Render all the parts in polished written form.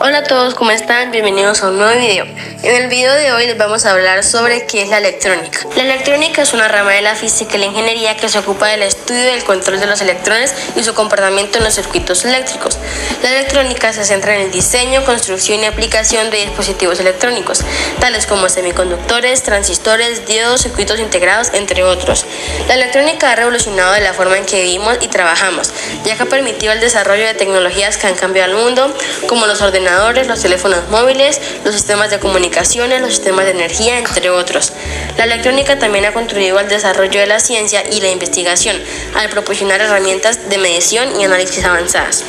Hola a todos, ¿cómo están? Bienvenidos a un nuevo video. En el video de hoy les vamos a hablar sobre qué es la electrónica. La electrónica es una rama de la física y la ingeniería que se ocupa del estudio y del control de los electrones y su comportamiento en los circuitos eléctricos. La electrónica se centra en el diseño, construcción y aplicación de dispositivos electrónicos, tales como semiconductores, transistores, diodos, circuitos integrados, entre otros. La electrónica ha revolucionado la forma en que vivimos y trabajamos, ya que ha permitido el desarrollo de tecnologías que han cambiado el mundo, como los ordenadores, los teléfonos móviles, los sistemas de comunicaciones, los sistemas de energía, entre otros. La electrónica también ha contribuido al desarrollo de la ciencia y la investigación, al proporcionar herramientas de medición y análisis avanzadas.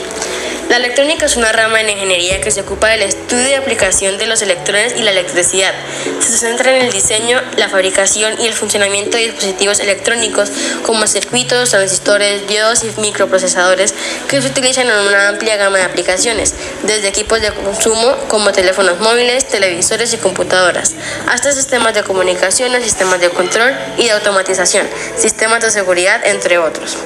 La electrónica es una rama de la ingeniería que se ocupa del estudio y aplicación de los electrones y la electricidad. Se centra en el diseño, la fabricación y el funcionamiento de dispositivos electrónicos como circuitos, transistores, diodos y microprocesadores que se utilizan en una amplia gama de aplicaciones, desde equipos de consumo como teléfonos móviles, televisores y computadoras, hasta sistemas de comunicaciones, sistemas de control y de automatización, sistemas de seguridad, entre otros.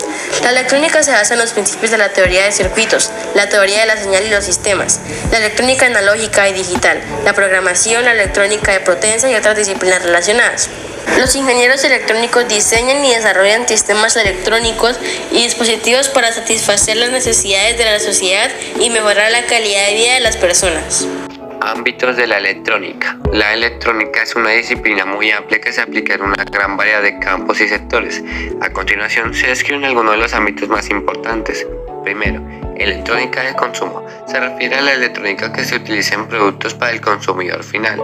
La electrónica se basa en los principios de la teoría de circuitos, la teoría de la señal y los sistemas, la electrónica analógica y digital, la programación, la electrónica de potencia y otras disciplinas relacionadas. Los ingenieros electrónicos diseñan y desarrollan sistemas electrónicos y dispositivos para satisfacer las necesidades de la sociedad y mejorar la calidad de vida de las personas. Ámbitos de la electrónica. La electrónica es una disciplina muy amplia que se aplica en una gran variedad de campos y sectores. A continuación se describen algunos de los ámbitos más importantes. Primero, electrónica de consumo. Se refiere a la electrónica que se utiliza en productos para el consumidor final.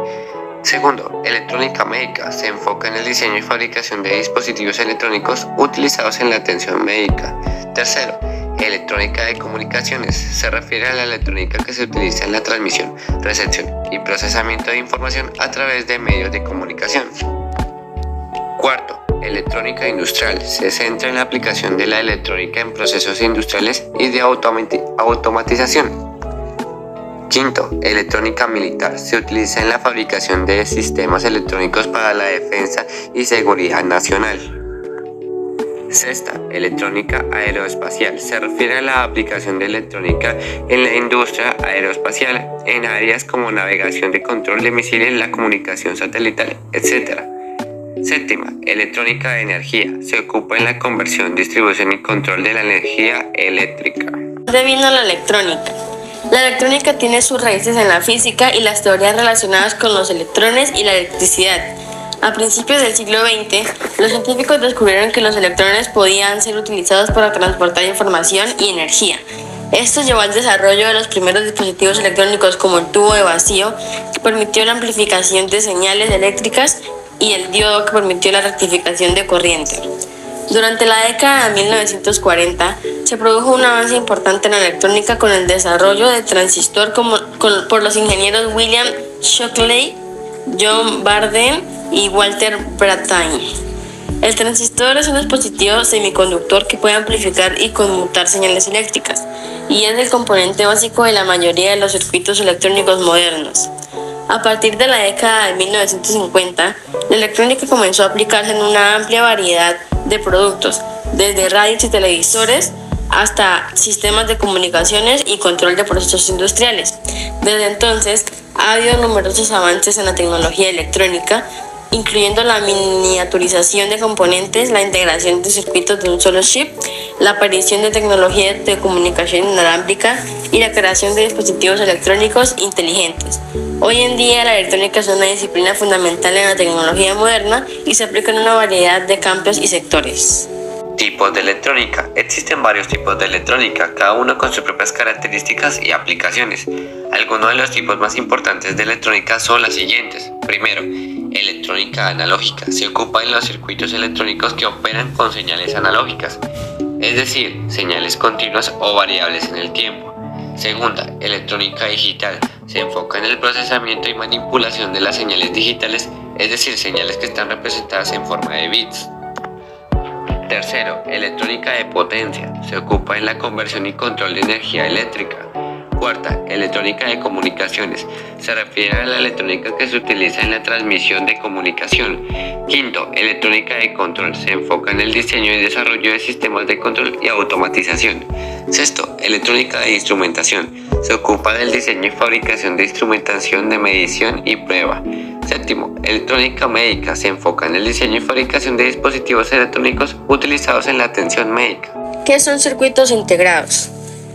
Segundo, electrónica médica. Se enfoca en el diseño y fabricación de dispositivos electrónicos utilizados en la atención médica. Tercero, electrónica de comunicaciones. Se refiere a la electrónica que se utiliza en la transmisión, recepción y procesamiento de información a través de medios de comunicación. Cuarto, electrónica industrial. Se centra en la aplicación de la electrónica en procesos industriales y de automatización. Quinto, electrónica militar. Se utiliza en la fabricación de sistemas electrónicos para la defensa y seguridad nacional. Sexta, electrónica aeroespacial. Se refiere a la aplicación de electrónica en la industria aeroespacial, en áreas como navegación de control de misiles, la comunicación satelital, etc. Séptima, electrónica de energía. Se ocupa en la conversión, distribución y control de la energía eléctrica. ¿De dónde vino la electrónica? La electrónica tiene sus raíces en la física y las teorías relacionadas con los electrones y la electricidad. A principios del siglo XX, los científicos descubrieron que los electrones podían ser utilizados para transportar información y energía. Esto llevó al desarrollo de los primeros dispositivos electrónicos como el tubo de vacío, que permitió la amplificación de señales eléctricas, y el diodo, que permitió la rectificación de corriente. Durante la década de 1940, se produjo un avance importante en la electrónica con el desarrollo del transistor por los ingenieros William Shockley, John Bardeen y Walter Brattain. El transistor es un dispositivo semiconductor que puede amplificar y conmutar señales eléctricas, y es el componente básico de la mayoría de los circuitos electrónicos modernos. A partir de la década de 1950, la electrónica comenzó a aplicarse en una amplia variedad de productos, desde radios y televisores hasta sistemas de comunicaciones y control de procesos industriales. Desde entonces, ha habido numerosos avances en la tecnología electrónica, incluyendo la miniaturización de componentes, la integración de circuitos de un solo chip, la aparición de tecnología de comunicación inalámbrica y la creación de dispositivos electrónicos inteligentes. Hoy en día, la electrónica es una disciplina fundamental en la tecnología moderna y se aplica en una variedad de campos y sectores. Tipos de electrónica. Existen varios tipos de electrónica, cada uno con sus propias características y aplicaciones. Algunos de los tipos más importantes de electrónica son las siguientes. Primero, electrónica analógica. Se ocupa en los circuitos electrónicos que operan con señales analógicas, es decir, señales continuas o variables en el tiempo. Segunda, electrónica digital. Se enfoca en el procesamiento y manipulación de las señales digitales, es decir, señales que están representadas en forma de bits. Tercero, electrónica de potencia. Se ocupa en la conversión y control de energía eléctrica. Cuarta, electrónica de comunicaciones. Se refiere a la electrónica que se utiliza en la transmisión de comunicación. Quinto, electrónica de control. Se enfoca en el diseño y desarrollo de sistemas de control y automatización. Sexto, electrónica de instrumentación. Se ocupa del diseño y fabricación de instrumentación de medición y prueba. Séptimo, electrónica médica. Se enfoca en el diseño y fabricación de dispositivos electrónicos utilizados en la atención médica. ¿Qué son circuitos integrados?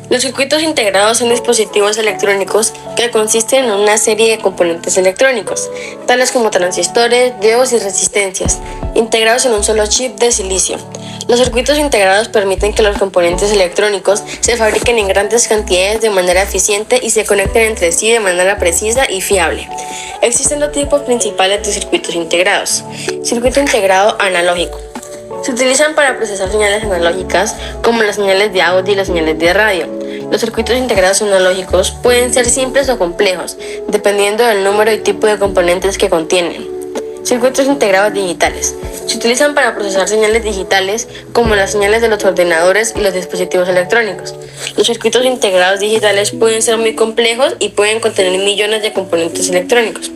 Los circuitos integrados son dispositivos electrónicos que consisten en una serie de componentes electrónicos, tales como transistores, diodos y resistencias, integrados en un solo chip de silicio. Los circuitos integrados permiten que los componentes electrónicos se fabriquen en grandes cantidades de manera eficiente y se conecten entre sí de manera precisa y fiable. Existen dos tipos principales de circuitos integrados. Circuito integrado analógico. Se utilizan para procesar señales analógicas como las señales de audio y las señales de radio. Los circuitos integrados analógicos pueden ser simples o complejos, dependiendo del número y tipo de componentes que contienen. Circuitos integrados digitales. Se utilizan para procesar señales digitales como las señales de los ordenadores y los dispositivos electrónicos. Los circuitos integrados digitales pueden ser muy complejos y pueden contener millones de componentes electrónicos.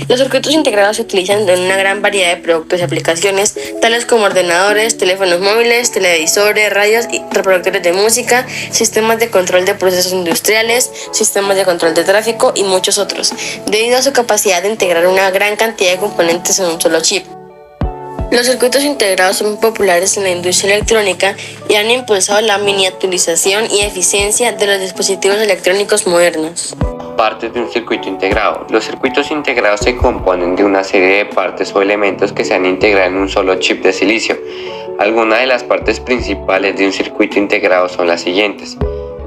Los circuitos integrados se utilizan en una gran variedad de productos y aplicaciones, tales como ordenadores, teléfonos móviles, televisores, radios y reproductores de música, sistemas de control de procesos industriales, sistemas de control de tráfico y muchos otros, debido a su capacidad de integrar una gran cantidad de componentes en un solo chip. Los circuitos integrados son muy populares en la industria electrónica y han impulsado la miniaturización y eficiencia de los dispositivos electrónicos modernos. Partes de un circuito integrado. Los circuitos integrados se componen de una serie de partes o elementos que se han integrado en un solo chip de silicio. Algunas de las partes principales de un circuito integrado son las siguientes: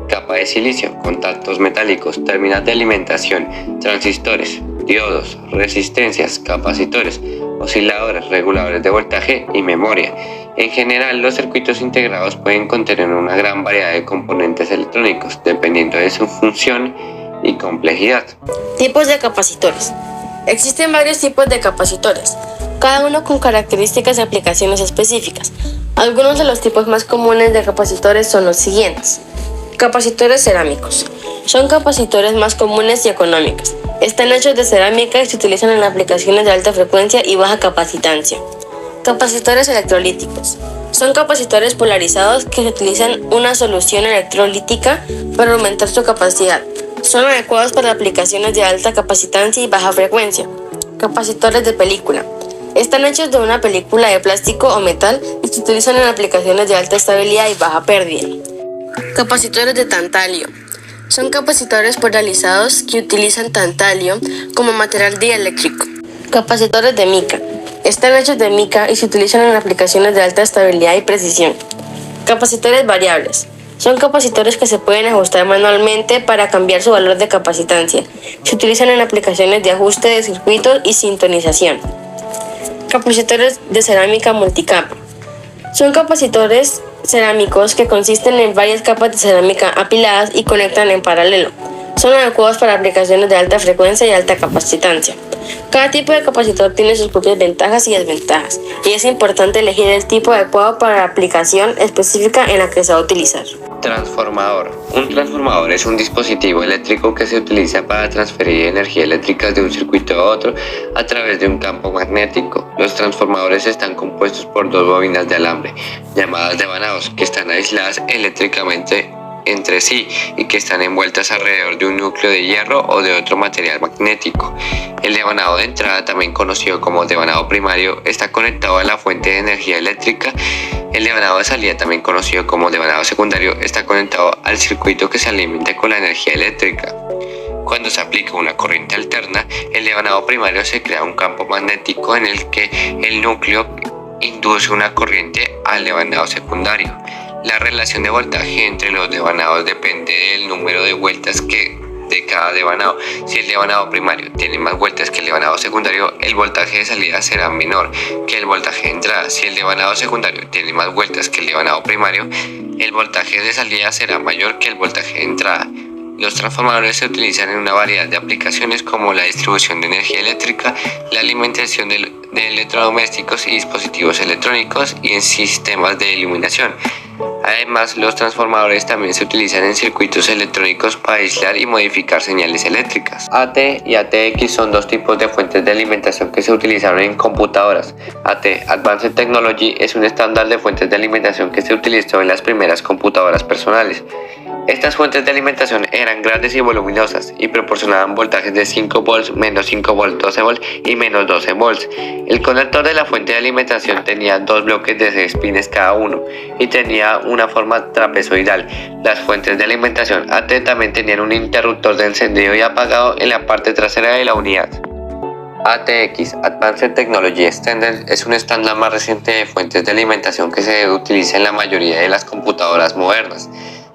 capa de silicio, contactos metálicos, terminal de alimentación, transistores, diodos, resistencias, capacitores, osciladores, reguladores de voltaje y memoria. En general, los circuitos integrados pueden contener una gran variedad de componentes electrónicos, dependiendo de su función y complejidad. Tipos de capacitores. Existen varios tipos de capacitores, cada uno con características y aplicaciones específicas. Algunos de los tipos más comunes de capacitores son los siguientes. Capacitores cerámicos. Son capacitores más comunes y económicos. Están hechos de cerámica y se utilizan en aplicaciones de alta frecuencia y baja capacitancia. Capacitores electrolíticos. Son capacitores polarizados que se utilizan una solución electrolítica para aumentar su capacidad. Son adecuados para aplicaciones de alta capacitancia y baja frecuencia. Capacitores de película. Están hechos de una película de plástico o metal y se utilizan en aplicaciones de alta estabilidad y baja pérdida. Capacitores de tantalio. Son capacitores polarizados que utilizan tantalio como material dieléctrico. Capacitores de mica. Están hechos de mica y se utilizan en aplicaciones de alta estabilidad y precisión. Capacitores variables. Son capacitores que se pueden ajustar manualmente para cambiar su valor de capacitancia. Se utilizan en aplicaciones de ajuste de circuitos y sintonización. Capacitores de cerámica multicapa. Son capacitores cerámicos que consisten en varias capas de cerámica apiladas y conectan en paralelo. Son adecuados para aplicaciones de alta frecuencia y alta capacitancia. Cada tipo de capacitor tiene sus propias ventajas y desventajas, y es importante elegir el tipo adecuado para la aplicación específica en la que se va a utilizar. Transformador. Un transformador es un dispositivo eléctrico que se utiliza para transferir energía eléctrica de un circuito a otro a través de un campo magnético. Los transformadores están compuestos por dos bobinas de alambre, llamadas devanados, que están aisladas eléctricamente entre sí y que están envueltas alrededor de un núcleo de hierro o de otro material magnético. El devanado de entrada, también conocido como devanado primario, está conectado a la fuente de energía eléctrica. El devanado de salida, también conocido como devanado secundario, está conectado al circuito que se alimenta con la energía eléctrica. Cuando se aplica una corriente alterna, el devanado primario se crea un campo magnético en el que el núcleo induce una corriente al devanado secundario. La relación de voltaje entre los devanados depende del número de vueltas de cada devanado. Si el devanado primario tiene más vueltas que el devanado secundario, el voltaje de salida será menor que el voltaje de entrada. Si el devanado secundario tiene más vueltas que el devanado primario, el voltaje de salida será mayor que el voltaje de entrada. Los transformadores se utilizan en una variedad de aplicaciones como la distribución de energía eléctrica, la alimentación de electrodomésticos y dispositivos electrónicos y en sistemas de iluminación. Además, los transformadores también se utilizan en circuitos electrónicos para aislar y modificar señales eléctricas. AT y ATX son dos tipos de fuentes de alimentación que se utilizaron en computadoras. AT, Advanced Technology, es un estándar de fuentes de alimentación que se utilizó en las primeras computadoras personales. Estas fuentes de alimentación eran grandes y voluminosas y proporcionaban voltajes de 5 volts, menos 5 volts, 12 volts y menos 12 volts. El conector de la fuente de alimentación tenía dos bloques de 6 pines cada uno y tenía una forma trapezoidal. Las fuentes de alimentación AT también tenían un interruptor de encendido y apagado en la parte trasera de la unidad. ATX, Advanced Technology Extended, es un estándar más reciente de fuentes de alimentación que se utiliza en la mayoría de las computadoras modernas.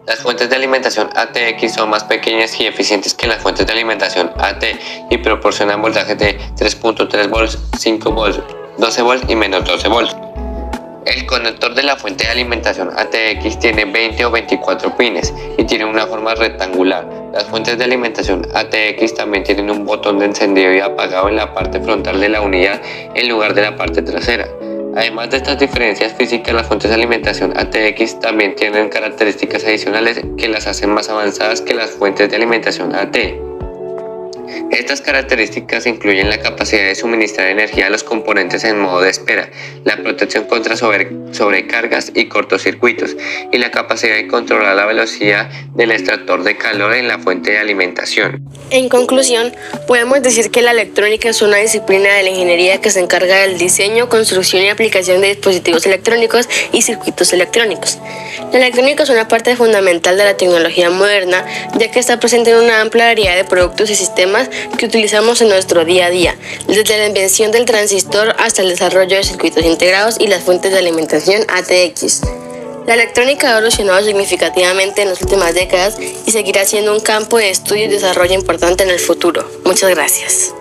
Las fuentes de alimentación ATX son más pequeñas y eficientes que las fuentes de alimentación AT y proporcionan voltajes de 3.3 volts, 5 volts, 12 volts y menos 12 volts. El conector de la fuente de alimentación ATX tiene 20 o 24 pines y tiene una forma rectangular. Las fuentes de alimentación ATX también tienen un botón de encendido y apagado en la parte frontal de la unidad en lugar de la parte trasera. Además de estas diferencias físicas, las fuentes de alimentación ATX también tienen características adicionales que las hacen más avanzadas que las fuentes de alimentación AT. Estas características incluyen la capacidad de suministrar energía a los componentes en modo de espera, la protección contra sobrecargas y cortocircuitos, y la capacidad de controlar la velocidad del extractor de calor en la fuente de alimentación. En conclusión, podemos decir que la electrónica es una disciplina de la ingeniería que se encarga del diseño, construcción y aplicación de dispositivos electrónicos y circuitos electrónicos. La electrónica es una parte fundamental de la tecnología moderna, ya que está presente en una amplia variedad de productos y sistemas que utilizamos en nuestro día a día, desde la invención del transistor hasta el desarrollo de circuitos integrados y las fuentes de alimentación ATX. La electrónica ha evolucionado significativamente en las últimas décadas y seguirá siendo un campo de estudio y desarrollo importante en el futuro. Muchas gracias.